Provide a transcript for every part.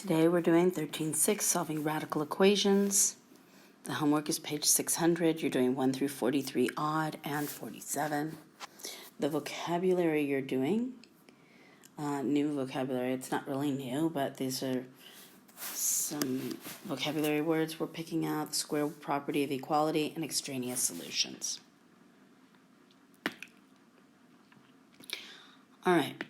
Today we're doing 13.6, solving radical equations. The homework is page 600. You're doing 1 through 43 odd and 47. The vocabulary you're doing, new vocabulary, it's not really new, but these are some vocabulary words we're picking out: the square property of equality and extraneous solutions. All right.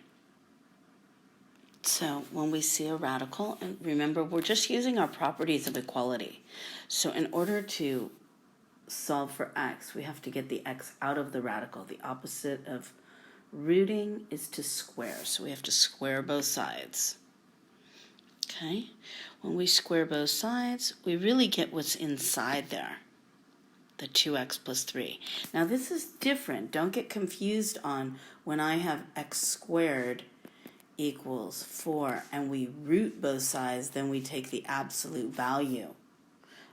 So when we see a radical, and remember, we're just using our properties of equality. So in order to solve for x, we have to get the x out of the radical. The opposite of rooting is to square. So we have to square both sides. Okay? When we square both sides, we really get what's inside there, the 2x plus 3. Now this is different. Don't get confused on when I have x squared equals 4 and we root both sides, then we take the absolute value.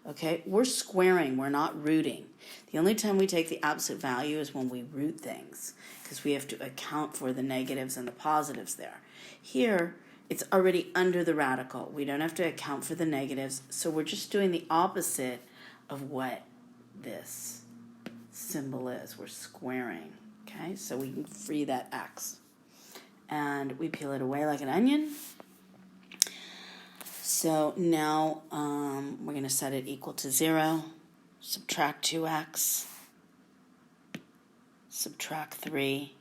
Okay, we're squaring, we're not rooting. The only time we take the absolute value is when we root things, because we have to account for the negatives and the positives there. Here, it's already under the radical. We don't have to account for the negatives, so we're just doing the opposite of what this symbol is. We're squaring, okay? So we can free that x. And we peel it away like an onion. So now we're going to set it equal to 0. Subtract 2x. Subtract 3.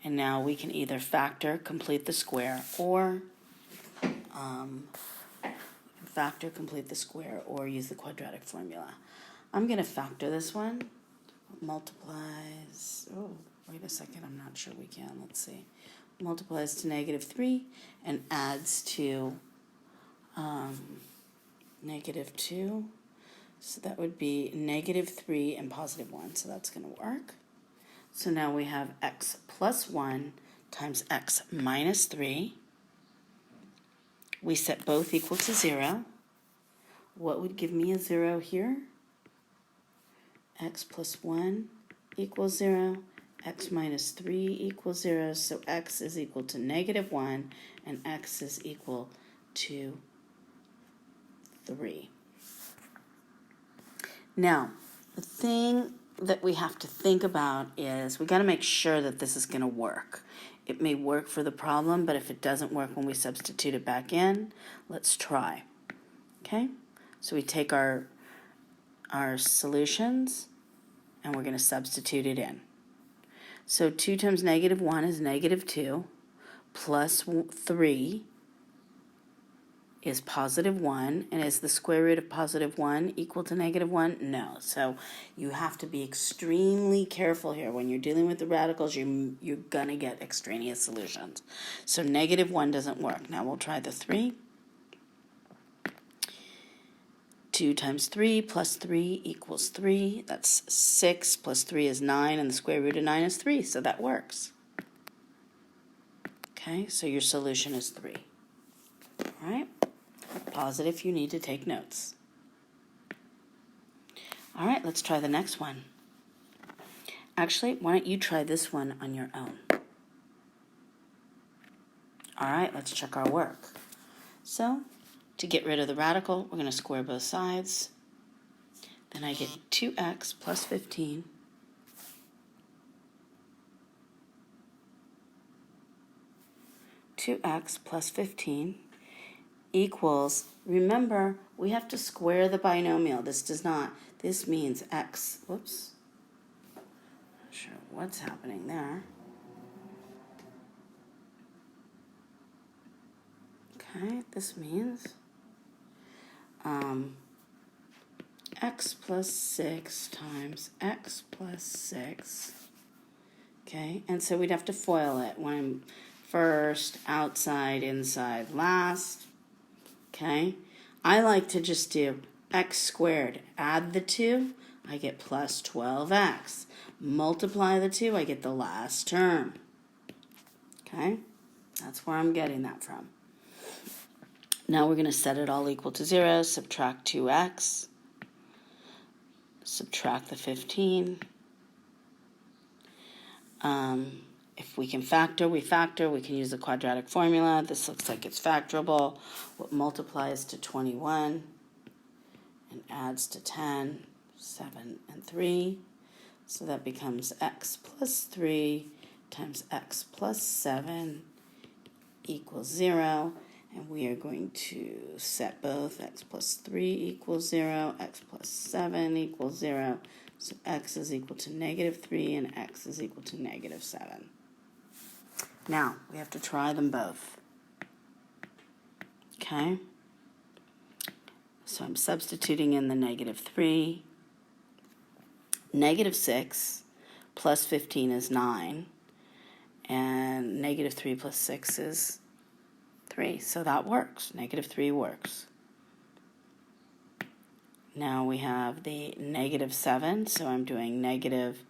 And now we can either factor, complete the square, or use the quadratic formula. I'm going to factor this one. Multiplies, wait a second, I'm not sure we can. Let's see. Multiplies to -3 and adds to -2. So that would be -3 and +1. So that's going to work. So now we have x plus 1 times x minus 3. We set both equal to 0. What would give me a 0 here? X plus 1 equals 0. X minus 3 equals 0, so x is equal to -1, and x is equal to 3. Now, the thing that we have to think about is we got to make sure that this is going to work. It may work for the problem, but if it doesn't work when we substitute it back in, let's try. Okay? So we take our solutions, and we're going to substitute it in. So 2 times -1 is -2, plus 3 is +1, and is the square root of +1 equal to -1? No. So you have to be extremely careful here. When you're dealing with the radicals, you're going to get extraneous solutions. So -1 doesn't work. Now we'll try the 3. 2 times 3 plus 3 equals 3. That's 6 plus 3 is 9, and the square root of 9 is 3, so that works. Okay, so your solution is 3. All right? Pause it if you need to take notes. All right, let's try the next one. Actually, why don't you try this one on your own? All right, let's check our work. So, to get rid of the radical, we're going to square both sides. Then I get 2x plus 15 2x plus 15 equals, remember, we have to square the binomial. This does not. This means x, whoops. Not sure what's happening there. Okay, this means x plus 6 times x plus 6. Okay, and so we'd have to FOIL it. When I'm first, outside, inside, last. Okay, I like to just do x squared. Add the 2, I get plus 12x. Multiply the 2, I get the last term. Okay, that's where I'm getting that from. Now we're going to set it all equal to 0, subtract 2x, subtract the 15, If we can factor, we factor. We can use the quadratic formula. This looks like it's factorable. What multiplies to 21 and adds to 10, 7, and 3. So that becomes x plus 3 times x plus 7 equals 0. And we are going to set both x plus 3 equals 0, x plus 7 equals 0. So x is equal to negative 3 and x is equal to negative 7. Now, we have to try them both. Okay? So I'm substituting in the negative 3. Negative 6 plus 15 is 9. And negative 3 plus 6 is 3. So that works. Negative 3 works. Now we have the negative 7. So I'm doing negative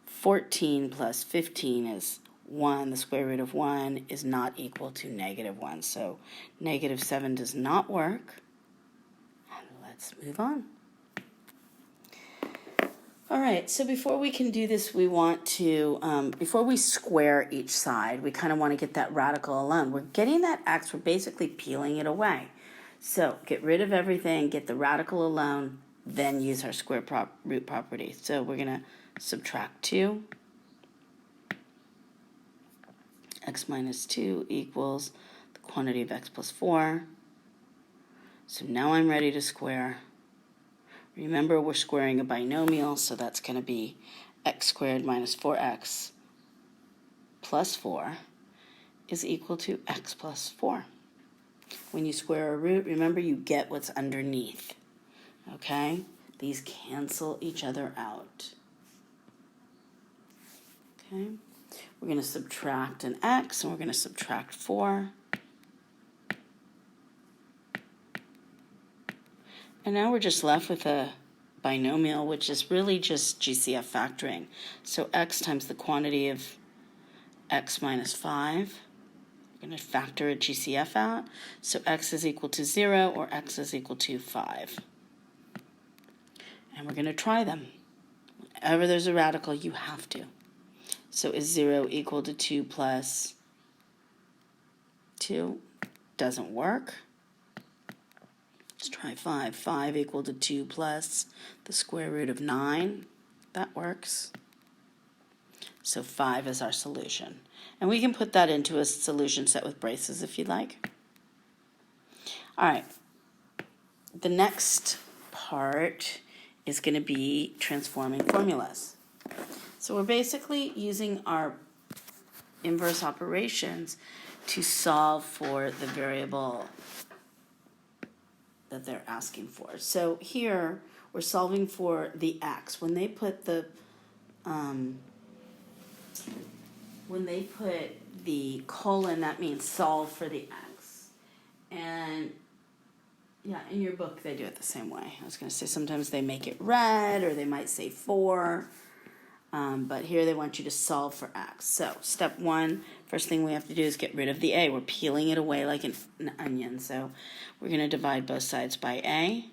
14 plus 15 is 1. The square root of 1 is not equal to negative 1. So negative 7 does not work. And let's move on. All right, so before we can do this, we want to, before we square each side, we kind of want to get that radical alone. We're getting that x, we're basically peeling it away. So get rid of everything, get the radical alone, then use our square root property. So we're going to subtract 2. X minus 2 equals the quantity of x plus 4. So now I'm ready to square. Remember, we're squaring a binomial, so that's going to be x squared minus 4x plus 4 is equal to x plus 4. When you square a root, remember you get what's underneath. Okay? These cancel each other out. Okay? We're going to subtract an x, and we're going to subtract 4. And now we're just left with a binomial, which is really just GCF factoring. So x times the quantity of x minus 5. We're going to factor a GCF out. So x is equal to 0 or x is equal to 5. And we're going to try them. Whenever there's a radical, you have to. So is 0 equal to 2 plus 2? Doesn't work. Let's try 5. 5 equal to 2 plus the square root of 9. That works. So 5 is our solution. And we can put that into a solution set with braces if you'd like. All right. The next part is going to be transforming formulas. So we're basically using our inverse operations to solve for the variable that they're asking for. So here we're solving for the x. When they put the colon, that means solve for the x. And yeah, in your book they do it the same way. I was going to say sometimes they make it red or they might say 4. But here they want you to solve for x. So step 1, first thing we have to do is get rid of the a. We're peeling it away like an onion. So we're going to divide both sides by a.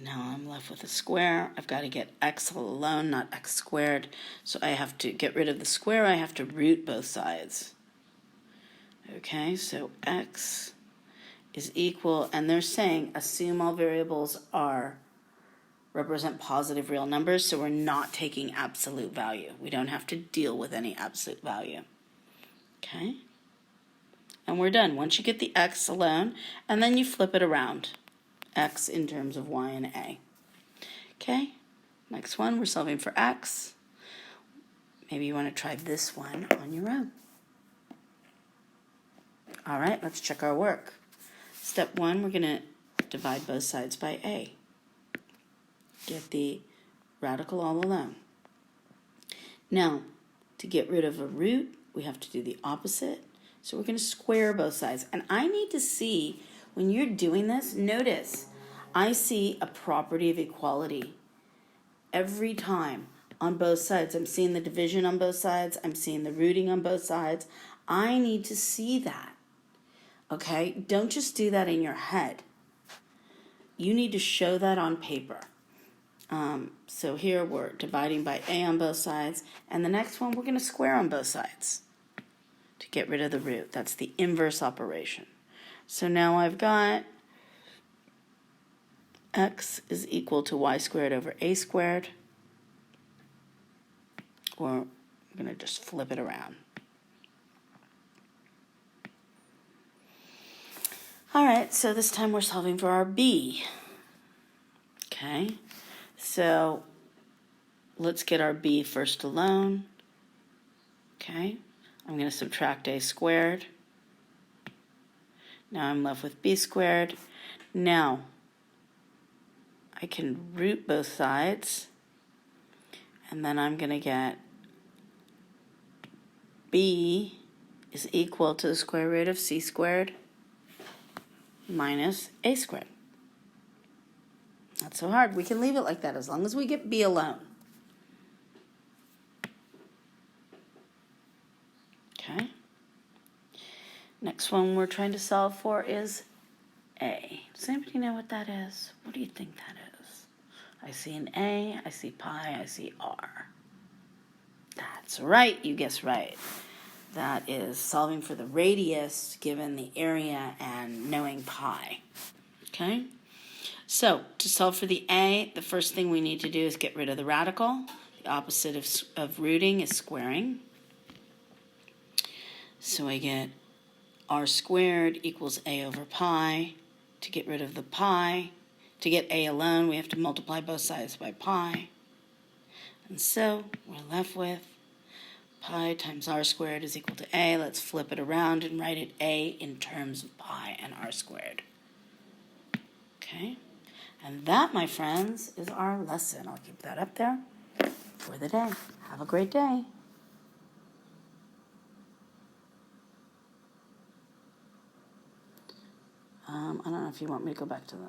Now I'm left with a square. I've got to get x alone, not x squared. So I have to get rid of the square. I have to root both sides. Okay, so x is equal, and they're saying assume all variables represent positive real numbers, so we're not taking absolute value. We don't have to deal with any absolute value. Okay? And we're done. Once you get the x alone, and then you flip it around. X in terms of y and a. Okay? Next one, we're solving for x. Maybe you want to try this one on your own. All right, let's check our work. Step 1, we're going to divide both sides by a. Get the radical all alone. Now, to get rid of a root, we have to do the opposite. So we're going to square both sides. And I need to see, when you're doing this, notice, I see a property of equality every time on both sides. I'm seeing the division on both sides. I'm seeing the rooting on both sides. I need to see that. Okay? Don't just do that in your head. You need to show that on paper. So here we're dividing by a on both sides, and the next one we're going to square on both sides to get rid of the root. That's the inverse operation. So now I've got x is equal to y squared over a squared, or I'm going to just flip it around. All right, so this time we're solving for our b. Okay, so let's get our b first alone. Okay, I'm going to subtract a squared. Now I'm left with b squared. Now I can root both sides, and then I'm going to get b is equal to the square root of c squared minus a squared. Not so hard. We can leave it like that as long as we get b alone. Okay. Next one we're trying to solve for is a. Does anybody know what that is? What do you think that is? I see an a, I see pi, I see r. That's right, you guessed right. That is solving for the radius given the area and knowing pi. Okay? So, to solve for the a, the first thing we need to do is get rid of the radical. The opposite of rooting is squaring. So I get r squared equals a over pi. To get rid of the pi, to get a alone, we have to multiply both sides by pi. And so we're left with pi times r squared is equal to a. Let's flip it around and write it a in terms of pi and r squared. Okay? And that, my friends, is our lesson. I'll keep that up there for the day. Have a great day. I don't know if you want me to go back to the...